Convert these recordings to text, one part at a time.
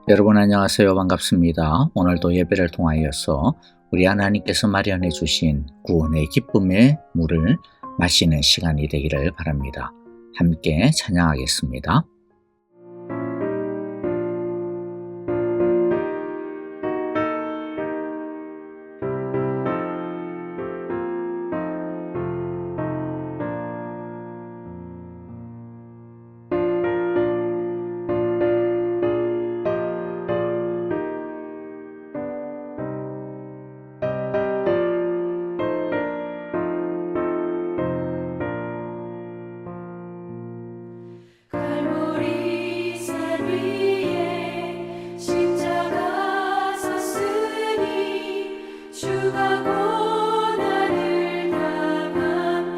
여러분 안녕하세요. 반갑습니다. 오늘도 예배를 통하여서 우리 하나님께서 마련해 주신 구원의 기쁨의 물을 마시는 시간이 되기를 바랍니다. 함께 찬양하겠습니다. 갈보리산 위에 십자가 섰으니 주가 고난을 당함표라.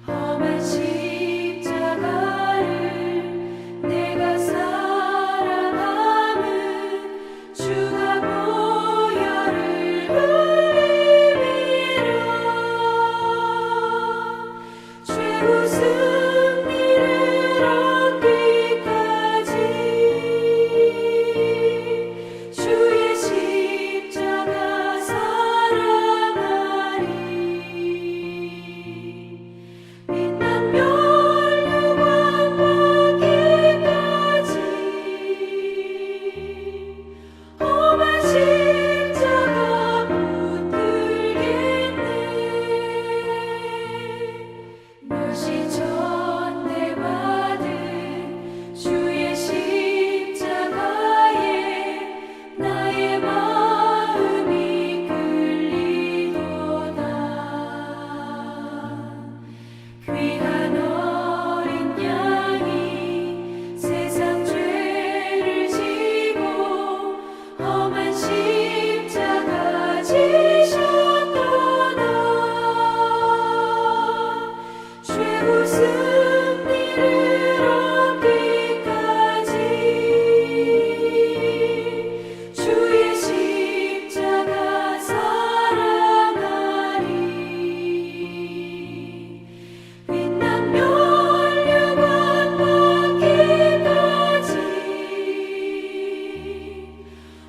험한 십자가를 내가 사랑함은 주가 보혈을 흘림이라. 죄우 승리를 얻기까지 주의 십자가 사랑하리. 빛난 멸류관 받기까지 험한 십자가 붙들겠네. 멸시 전대 받은 주의 십자가에 나의 마음이 끌리도다. 귀한 어린 양이 세상 죄를 지고 험한 십자가 지셨도다. 죄우 승리를 얻기까지 주의 십자가 사랑하리. 빛난 멸류관 받기까지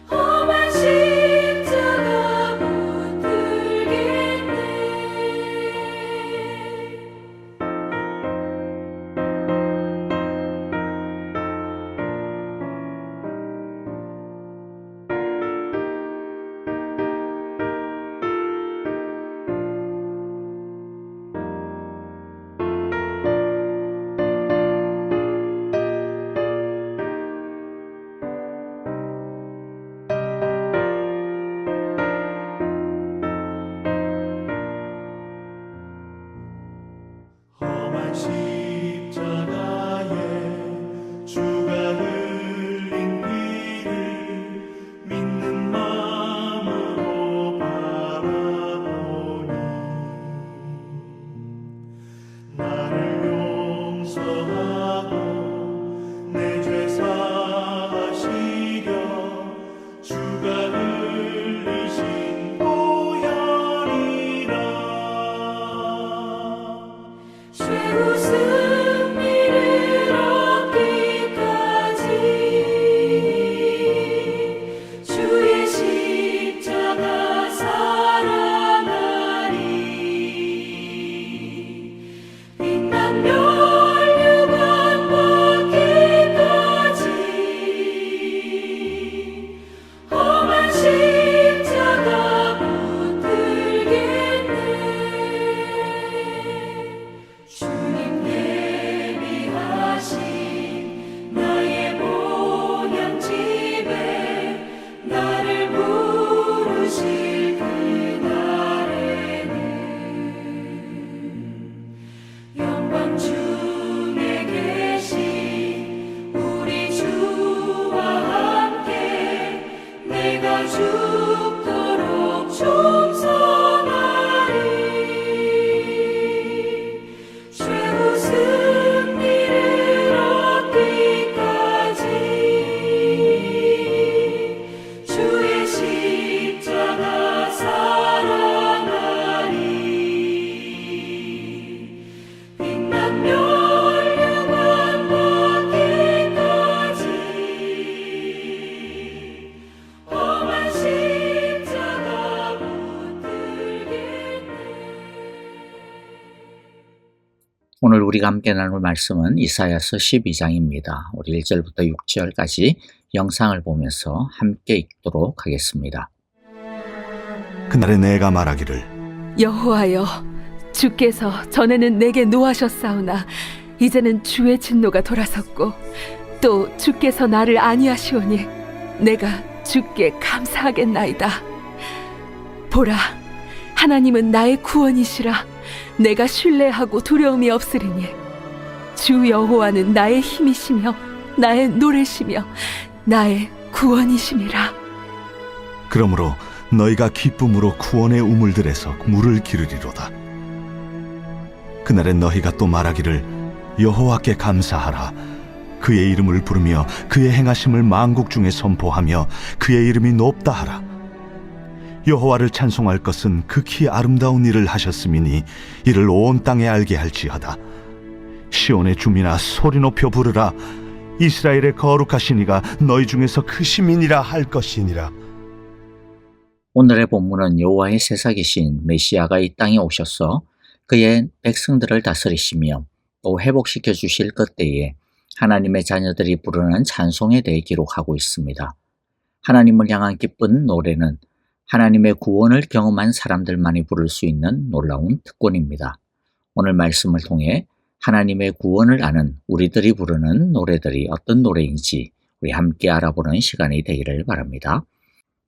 험한 십자가 붙들겠네. 험한 십자가에 주가 흘린 피를 믿는 마음으로 바라보니 나를 용서하고 내 죄 사하시려 주가 흘리신 보혈이라. 죄우 승리를 얻기까지 주의 십자가 사랑하리. 빛난 멸류관 받기까지 험한 십자가 붙들겠네. 주님 예비하신 나의 보양집에 나를 부르실 그날에는 영광 중에 계신 우리 주와 함께 내가 죽도록 충성하리. 죄우 승리를 얻기까지 주의 십자가 사랑하리. 빛난 멸류관 받기 우리가 함께 나눌 말씀은 이사야서 12장입니다. 우리 1절부터 6절까지 영상을 보면서 함께 읽도록 하겠습니다. 그날에 내가 말하기를 여호와여, 주께서 전에는 내게 노하셨사오나 이제는 주의 진노가 돌아섰고 또 주께서 나를 아니하시오니 내가 주께 감사하겠나이다. 보라, 하나님은 나의 구원이시라. 내가 신뢰하고 두려움이 없으리니 주 여호와는 나의 힘이시며 나의 노래시며 나의 구원이심이라. 그러므로 너희가 기쁨으로 구원의 우물들에서 물을 기르리로다. 그날에 너희가 또 말하기를 여호와께 감사하라. 그의 이름을 부르며 그의 행하심을 만국 중에 선포하며 그의 이름이 높다 하라. 여호와를 찬송할 것은 극히 아름다운 일을 하셨음이니 이를 온 땅에 알게 할지어다. 시온의 주민아, 소리 높여 부르라. 이스라엘의 거룩하신 이가 너희 중에서 크심이니라 할 것이니라. 오늘의 본문은 여호와의 세사기신 메시아가 이 땅에 오셔서 그의 백성들을 다스리시며 또 회복시켜 주실 그때에 하나님의 자녀들이 부르는 찬송에 대해 기록하고 있습니다. 하나님을 향한 기쁜 노래는 하나님의 구원을 경험한 사람들만이 부를 수 있는 놀라운 특권입니다. 오늘 말씀을 통해 하나님의 구원을 아는 우리들이 부르는 노래들이 어떤 노래인지 우리 함께 알아보는 시간이 되기를 바랍니다.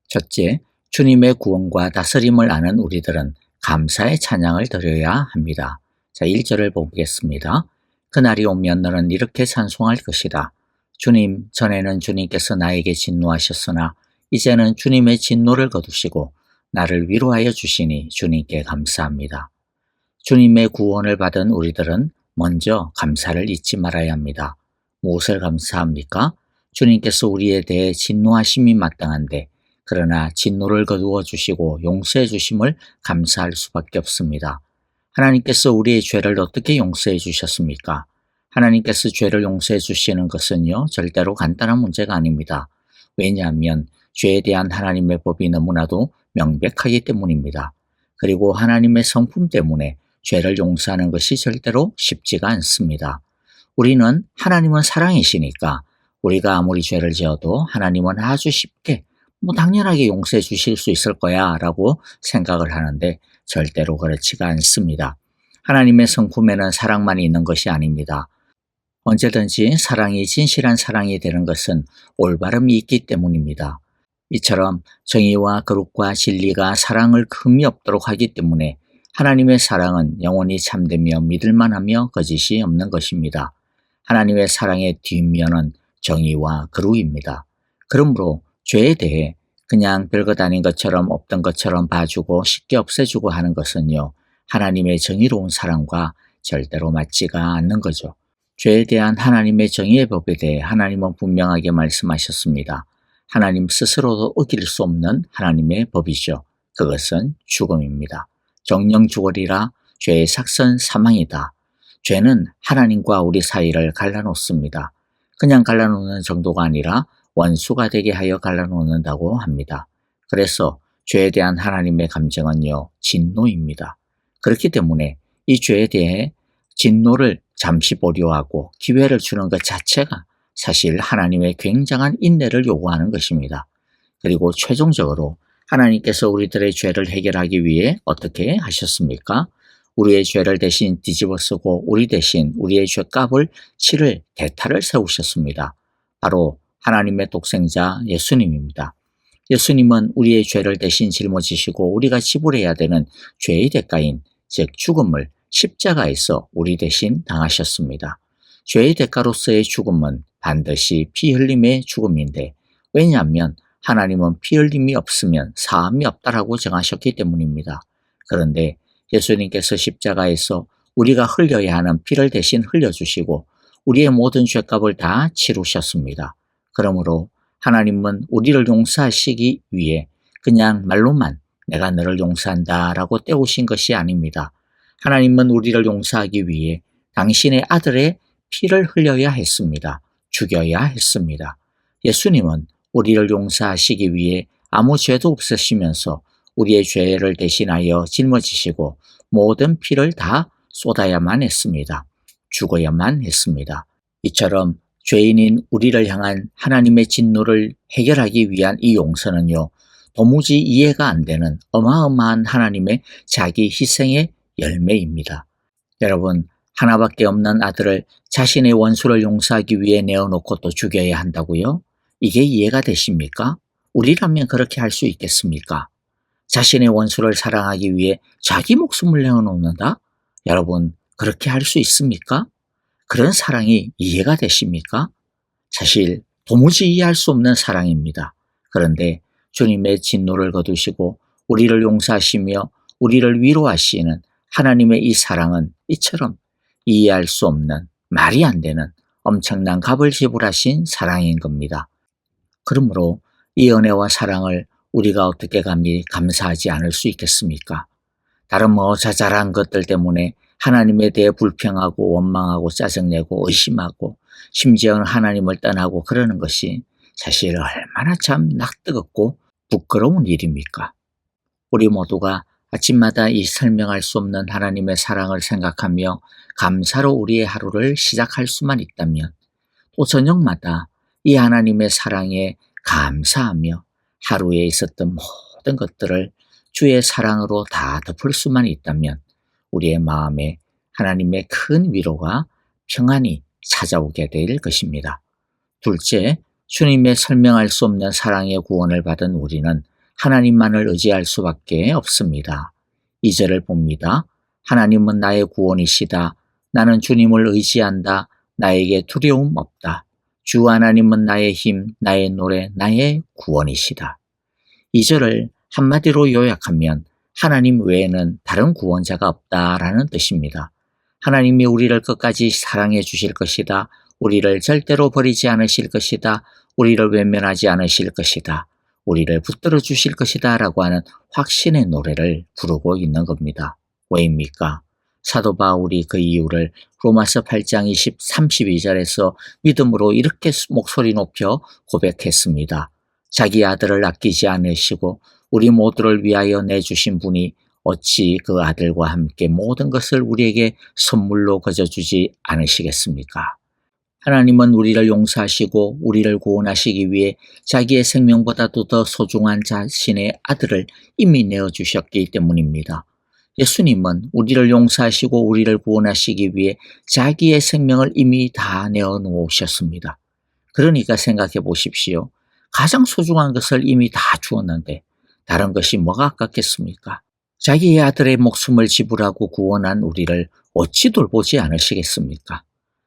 첫째, 주님의 구원과 다스림을 아는 우리들은 감사의 찬양을 드려야 합니다. 자, 1절을 보겠습니다. 그날이 오면 너는 이렇게 찬송할 것이다. 주님, 전에는 주님께서 나에게 진노하셨으나 이제는 주님의 진노를 거두시고 나를 위로하여 주시니 주님께 감사합니다. 주님의 구원을 받은 우리들은 먼저 감사를 잊지 말아야 합니다. 무엇을 감사합니까? 주님께서 우리에 대해 진노하심이 마땅한데 그러나 진노를 거두어 주시고 용서해 주심을 감사할 수밖에 없습니다. 하나님께서 우리의 죄를 어떻게 용서해 주셨습니까? 하나님께서 죄를 용서해 주시는 것은요, 절대로 간단한 문제가 아닙니다. 왜냐하면 죄에 대한 하나님의 법이 너무나도 명백하기 때문입니다. 그리고 하나님의 성품 때문에 죄를 용서하는 것이 절대로 쉽지가 않습니다. 우리는 하나님은 사랑이시니까 우리가 아무리 죄를 지어도 하나님은 아주 쉽게 당연하게 용서해 주실 수 있을 거야 라고 생각을 하는데 절대로 그렇지가 않습니다. 하나님의 성품에는 사랑만이 있는 것이 아닙니다. 언제든지 사랑이 진실한 사랑이 되는 것은 올바름이 있기 때문입니다. 이처럼 정의와 거룩과 진리가 사랑을 흠이 없도록 하기 때문에 하나님의 사랑은 영원히 참되며 믿을만하며 거짓이 없는 것입니다. 하나님의 사랑의 뒷면은 정의와 거룩입니다. 그러므로 죄에 대해 그냥 별것 아닌 것처럼 없던 것처럼 봐주고 쉽게 없애주고 하는 것은요, 하나님의 정의로운 사랑과 절대로 맞지가 않는 거죠. 죄에 대한 하나님의 정의의 법에 대해 하나님은 분명하게 말씀하셨습니다. 하나님 스스로도 어길 수 없는 하나님의 법이죠. 그것은 죽음입니다. 정령 죽으리라. 죄의 삭선 사망이다. 죄는 하나님과 우리 사이를 갈라놓습니다. 그냥 갈라놓는 정도가 아니라 원수가 되게 하여 갈라놓는다고 합니다. 그래서 죄에 대한 하나님의 감정은요, 진노입니다. 그렇기 때문에 이 죄에 대해 진노를 잠시 보류하고 기회를 주는 것 자체가 사실 하나님의 굉장한 인내를 요구하는 것입니다. 그리고 최종적으로 하나님께서 우리들의 죄를 해결하기 위해 어떻게 하셨습니까? 우리의 죄를 대신 뒤집어 쓰고 우리 대신 우리의 죄값을 치를 대타를 세우셨습니다. 바로 하나님의 독생자 예수님입니다. 예수님은 우리의 죄를 대신 짊어지시고 우리가 지불해야 되는 죄의 대가인 즉 죽음을 십자가에서 우리 대신 당하셨습니다. 죄의 대가로서의 죽음은 반드시 피 흘림의 죽음인데 왜냐하면 하나님은 피 흘림이 없으면 사함이 없다라고 정하셨기 때문입니다. 그런데 예수님께서 십자가에서 우리가 흘려야 하는 피를 대신 흘려주시고 우리의 모든 죄값을 다 치르셨습니다. 그러므로 하나님은 우리를 용서하시기 위해 그냥 말로만 내가 너를 용서한다 라고 때우신 것이 아닙니다. 하나님은 우리를 용서하기 위해 당신의 아들의 피를 흘려야 했습니다. 죽여야 했습니다. 예수님은 우리를 용서하시기 위해 아무 죄도 없으시면서 우리의 죄를 대신하여 짊어지시고 모든 피를 다 쏟아야만 했습니다. 죽어야만 했습니다. 이처럼 죄인인 우리를 향한 하나님의 진노를 해결하기 위한 이 용서는요, 도무지 이해가 안 되는 어마어마한 하나님의 자기 희생의 열매입니다. 여러분, 하나밖에 없는 아들을 자신의 원수를 용서하기 위해 내어놓고 또 죽여야 한다고요? 이게 이해가 되십니까? 우리라면 그렇게 할 수 있겠습니까? 자신의 원수를 사랑하기 위해 자기 목숨을 내어놓는다? 여러분, 그렇게 할 수 있습니까? 그런 사랑이 이해가 되십니까? 사실 도무지 이해할 수 없는 사랑입니다. 그런데 주님의 진노를 거두시고 우리를 용서하시며 우리를 위로하시는 하나님의 이 사랑은 이처럼 이해할 수 없는, 말이 안 되는 엄청난 값을 지불하신 사랑인 겁니다. 그러므로 이 은혜와 사랑을 우리가 어떻게 감히 감사하지 않을 수 있겠습니까? 다른 자잘한 것들 때문에 하나님에 대해 불평하고 원망하고 짜증내고 의심하고 심지어는 하나님을 떠나고 그러는 것이 사실 얼마나 참 낯뜨겁고 부끄러운 일입니까? 우리 모두가 아침마다 이 설명할 수 없는 하나님의 사랑을 생각하며 감사로 우리의 하루를 시작할 수만 있다면, 또 저녁마다 이 하나님의 사랑에 감사하며 하루에 있었던 모든 것들을 주의 사랑으로 다 덮을 수만 있다면 우리의 마음에 하나님의 큰 위로가 평안히 찾아오게 될 것입니다. 둘째, 주님의 설명할 수 없는 사랑의 구원을 받은 우리는 하나님만을 의지할 수밖에 없습니다. 2절을 봅니다. 하나님은 나의 구원이시다. 나는 주님을 의지한다. 나에게 두려움 없다. 주 하나님은 나의 힘, 나의 노래, 나의 구원이시다. 2절을 한마디로 요약하면 하나님 외에는 다른 구원자가 없다라는 뜻입니다. 하나님이 우리를 끝까지 사랑해 주실 것이다. 우리를 절대로 버리지 않으실 것이다. 우리를 외면하지 않으실 것이다. 우리를 붙들어 주실 것이다 라고 하는 확신의 노래를 부르고 있는 겁니다. 왜입니까? 사도 바울이 그 이유를 로마서 8장 32절에서 믿음으로 이렇게 목소리 높여 고백했습니다. 자기 아들을 아끼지 않으시고 우리 모두를 위하여 내주신 분이 어찌 그 아들과 함께 모든 것을 우리에게 선물로 거저주지 않으시겠습니까? 하나님은 우리를 용서하시고 우리를 구원하시기 위해 자기의 생명보다도 더 소중한 자신의 아들을 이미 내어주셨기 때문입니다. 예수님은 우리를 용서하시고 우리를 구원하시기 위해 자기의 생명을 이미 다 내어놓으셨습니다. 그러니까 생각해 보십시오. 가장 소중한 것을 이미 다 주었는데 다른 것이 뭐가 아깝겠습니까? 자기의 아들의 목숨을 지불하고 구원한 우리를 어찌 돌보지 않으시겠습니까?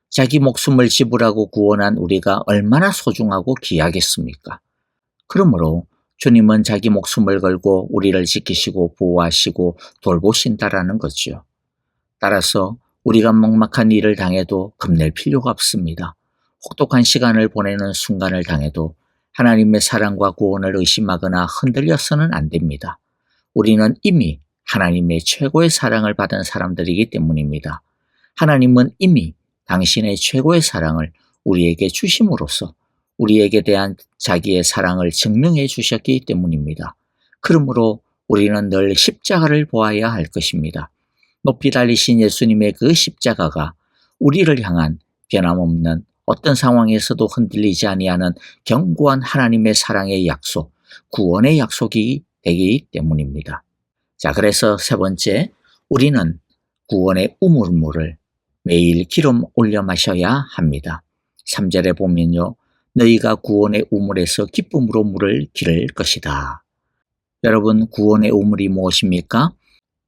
자기 목숨을 지불하고 구원한 우리가 얼마나 소중하고 귀하겠습니까? 그러므로 주님은 자기 목숨을 걸고 우리를 지키시고 보호하시고 돌보신다라는 거죠. 따라서 우리가 막막한 일을 당해도 겁낼 필요가 없습니다. 혹독한 시간을 보내는 순간을 당해도 하나님의 사랑과 구원을 의심하거나 흔들려서는 안 됩니다. 우리는 이미 하나님의 최고의 사랑을 받은 사람들이기 때문입니다. 하나님은 이미 당신의 최고의 사랑을 우리에게 주심으로써 우리에게 대한 자기의 사랑을 증명해 주셨기 때문입니다. 그러므로 우리는 늘 십자가를 보아야 할 것입니다. 높이 달리신 예수님의 그 십자가가 우리를 향한 변함없는 어떤 상황에서도 흔들리지 아니하는 견고한 하나님의 사랑의 약속, 구원의 약속이 되기 때문입니다. 자, 그래서 세 번째, 우리는 구원의 우물물을 매일 기름 올려 마셔야 합니다. 3절에 보면요. 너희가 구원의 우물에서 기쁨으로 물을 기를 것이다. 여러분, 구원의 우물이 무엇입니까?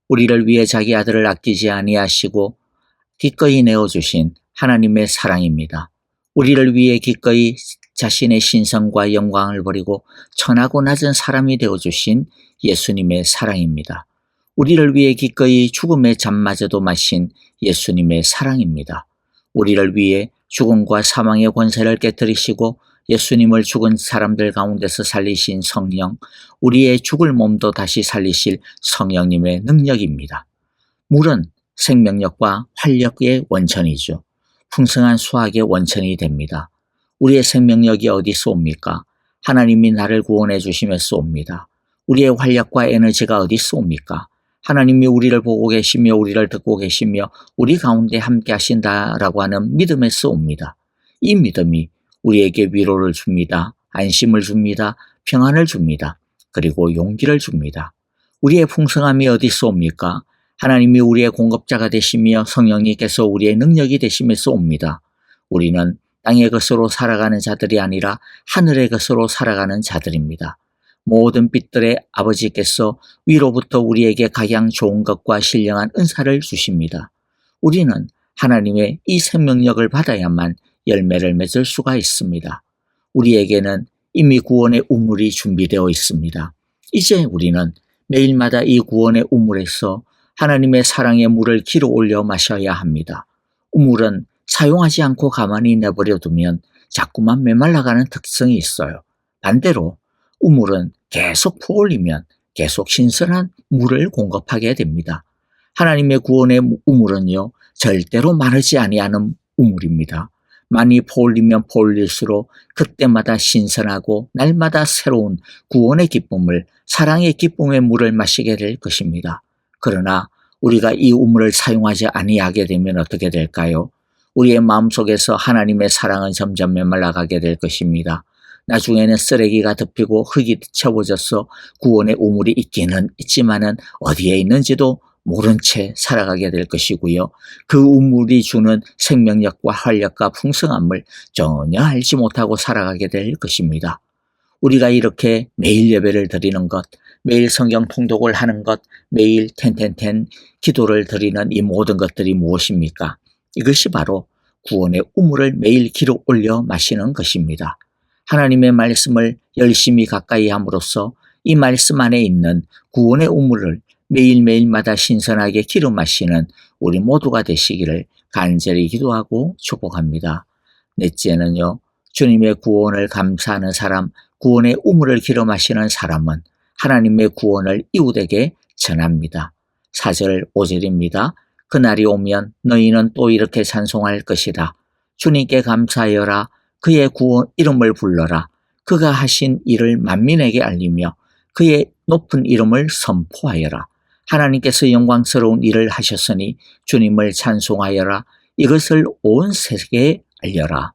우리를 위해 자기 아들을 아끼지 아니하시고 기꺼이 내어주신 하나님의 사랑입니다. 우리를 위해 기꺼이 자신의 신성과 영광을 버리고 천하고 낮은 사람이 되어주신 예수님의 사랑입니다. 우리를 위해 기꺼이 죽음의 잠마저도 마신 예수님의 사랑입니다. 우리를 위해 죽음과 사망의 권세를 깨뜨리시고 예수님을 죽은 사람들 가운데서 살리신 성령, 우리의 죽을 몸도 다시 살리실 성령님의 능력입니다. 물은 생명력과 활력의 원천이죠. 풍성한 수학의 원천이 됩니다. 우리의 생명력이 어디서 옵니까? 하나님이 나를 구원해 주시면서 옵니다. 우리의 활력과 에너지가 어디서 옵니까? 하나님이 우리를 보고 계시며 우리를 듣고 계시며 우리 가운데 함께 하신다라고 하는 믿음에서 옵니다. 이 믿음이 우리에게 위로를 줍니다. 안심을 줍니다. 평안을 줍니다. 그리고 용기를 줍니다. 우리의 풍성함이 어디서 옵니까? 하나님이 우리의 공급자가 되시며 성령님께서 우리의 능력이 되심에서 옵니다. 우리는 땅의 것으로 살아가는 자들이 아니라 하늘의 것으로 살아가는 자들입니다. 모든 빛들의 아버지께서 위로부터 우리에게 각양 좋은 것과 신령한 은사를 주십니다. 우리는 하나님의 이 생명력을 받아야만 열매를 맺을 수가 있습니다. 우리에게는 이미 구원의 우물이 준비되어 있습니다. 이제 우리는 매일마다 이 구원의 우물에서 하나님의 사랑의 물을 길어 올려 마셔야 합니다. 우물은 사용하지 않고 가만히 내버려 두면 자꾸만 메말라가는 특성이 있어요. 반대로 우물은 계속 부어올리면 계속 신선한 물을 공급하게 됩니다. 하나님의 구원의 우물은요, 절대로 마르지 아니하는 우물입니다. 많이 부어올리면 부어올릴수록 그때마다 신선하고 날마다 새로운 구원의 기쁨을, 사랑의 기쁨의 물을 마시게 될 것입니다. 그러나 우리가 이 우물을 사용하지 아니하게 되면 어떻게 될까요? 우리의 마음속에서 하나님의 사랑은 점점 메말라가게 될 것입니다. 나중에는 쓰레기가 덮이고 흙이 채워져서 구원의 우물이 있기는 있지만은 어디에 있는지도 모른 채 살아가게 될 것이고요. 그 우물이 주는 생명력과 활력과 풍성함을 전혀 알지 못하고 살아가게 될 것입니다. 우리가 이렇게 매일 예배를 드리는 것, 매일 성경 통독을 하는 것, 매일 기도를 드리는 이 모든 것들이 무엇입니까? 이것이 바로 구원의 우물을 매일 길어 올려 마시는 것입니다. 하나님의 말씀을 열심히 가까이 함으로써 이 말씀 안에 있는 구원의 우물을 매일매일마다 신선하게 길어 마시는 우리 모두가 되시기를 간절히 기도하고 축복합니다. 넷째는요, 주님의 구원을 감사하는 사람, 구원의 우물을 길어 마시는 사람은 하나님의 구원을 이웃에게 전합니다. 4절 5절입니다. 그날이 오면 너희는 또 이렇게 찬송할 것이다. 주님께 감사하여라. 그의 구원 이름을 불러라. 그가 하신 일을 만민에게 알리며 그의 높은 이름을 선포하여라. 하나님께서 영광스러운 일을 하셨으니 주님을 찬송하여라. 이것을 온 세계에 알려라.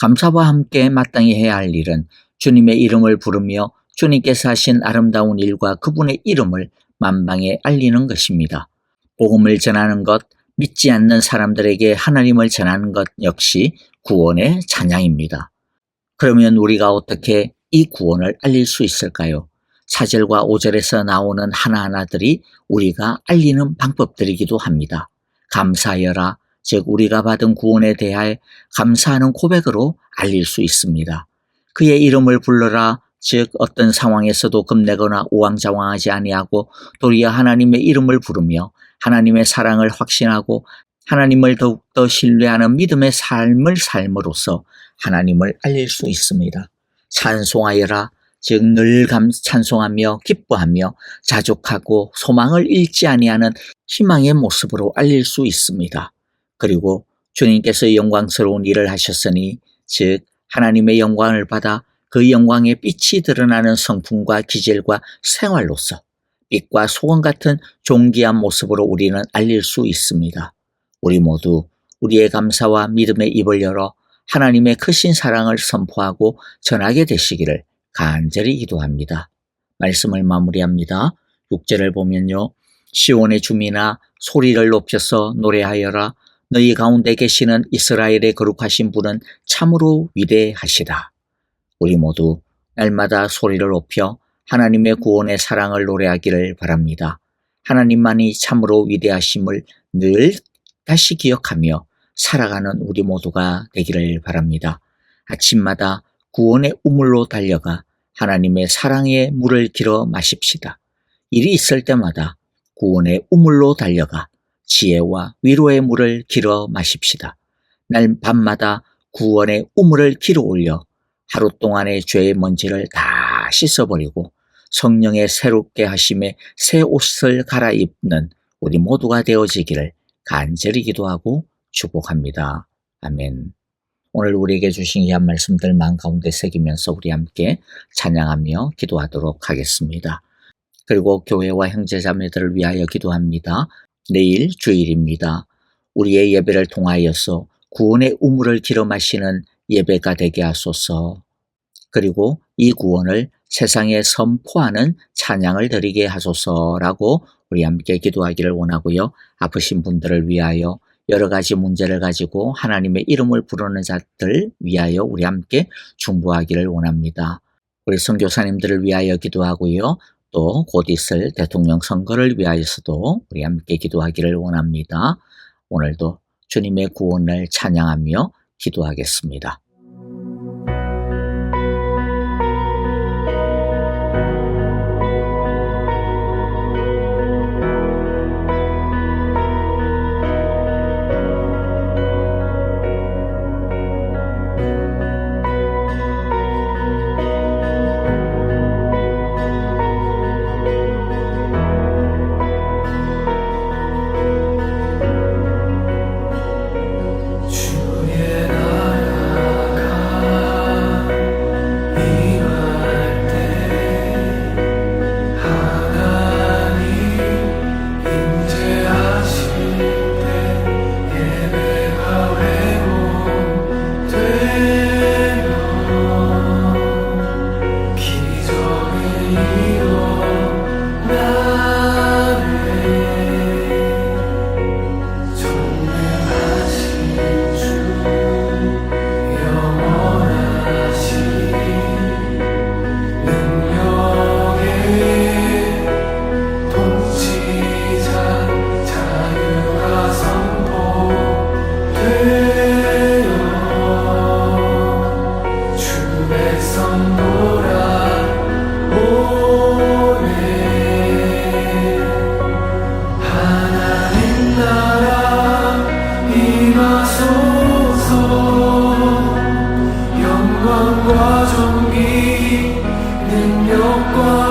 감사와 함께 마땅히 해야 할 일은 주님의 이름을 부르며 주님께서 하신 아름다운 일과 그분의 이름을 만방에 알리는 것입니다. 복음을 전하는 것, 믿지 않는 사람들에게 하나님을 전하는 것 역시 구원의 찬양입니다. 그러면 우리가 어떻게 이 구원을 알릴 수 있을까요? 4절과 5절에서 나오는 하나하나들이 우리가 알리는 방법들이기도 합니다. 감사하여라, 즉 우리가 받은 구원에 대하여 감사하는 고백으로 알릴 수 있습니다. 그의 이름을 불러라, 즉 어떤 상황에서도 겁내거나 우왕좌왕하지 아니하고 도리어 하나님의 이름을 부르며 하나님의 사랑을 확신하고 하나님을 더욱더 신뢰하는 믿음의 삶을 삶으로써 하나님을 알릴 수 있습니다. 찬송하여라, 즉 늘 찬송하며 기뻐하며 자족하고 소망을 잃지 아니하는 희망의 모습으로 알릴 수 있습니다. 그리고 주님께서 영광스러운 일을 하셨으니, 즉 하나님의 영광을 받아 그 영광의 빛이 드러나는 성품과 기질과 생활로서 빛과 소금 같은 존귀한 모습으로 우리는 알릴 수 있습니다. 우리 모두 우리의 감사와 믿음의 입을 열어 하나님의 크신 사랑을 선포하고 전하게 되시기를 간절히 기도합니다. 말씀을 마무리합니다. 6절을 보면요. 시온의 주민아, 소리를 높여서 노래하여라. 너희 가운데 계시는 이스라엘의 거룩하신 분은 참으로 위대하시다. 우리 모두 날마다 소리를 높여 하나님의 구원의 사랑을 노래하기를 바랍니다. 하나님만이 참으로 위대하심을 늘 다시 기억하며 살아가는 우리 모두가 되기를 바랍니다. 아침마다 구원의 우물로 달려가 하나님의 사랑의 물을 길어 마십시다. 일이 있을 때마다 구원의 우물로 달려가 지혜와 위로의 물을 길어 마십시다. 날 밤마다 구원의 우물을 길어 올려 하루 동안의 죄의 먼지를 다 씻어버리고 성령의 새롭게 하심에 새 옷을 갈아입는 우리 모두가 되어지기를 간절히 기도하고 축복합니다. 아멘. 오늘 우리에게 주신 귀한 말씀들 마음 가운데 새기면서 우리 함께 찬양하며 기도하도록 하겠습니다. 그리고 교회와 형제자매들을 위하여 기도합니다. 내일 주일입니다. 우리의 예배를 통하여서 구원의 우물을 길어 마시는 예배가 되게 하소서. 그리고 이 구원을 세상에 선포하는 찬양을 드리게 하소서라고 우리 함께 기도하기를 원하고요. 아프신 분들을 위하여 여러 가지 문제를 가지고 하나님의 이름을 부르는 자들 위하여 우리 함께 중보하기를 원합니다. 우리 선교사님들을 위하여 기도하고요. 또 곧 있을 대통령 선거를 위하여서도 우리 함께 기도하기를 원합니다. 오늘도 주님의 구원을 찬양하며 기도하겠습니다. 주의 나라가 임할 때 하나님 임재하실 때 예배가 왜곡되며 기적이 일어나네. 전능하신 주 영원하신 능력의 통치자 자유가 선포되어 주 백성 돌아오네. 하나님 나라 임하소서. 영광과 존귀 능력과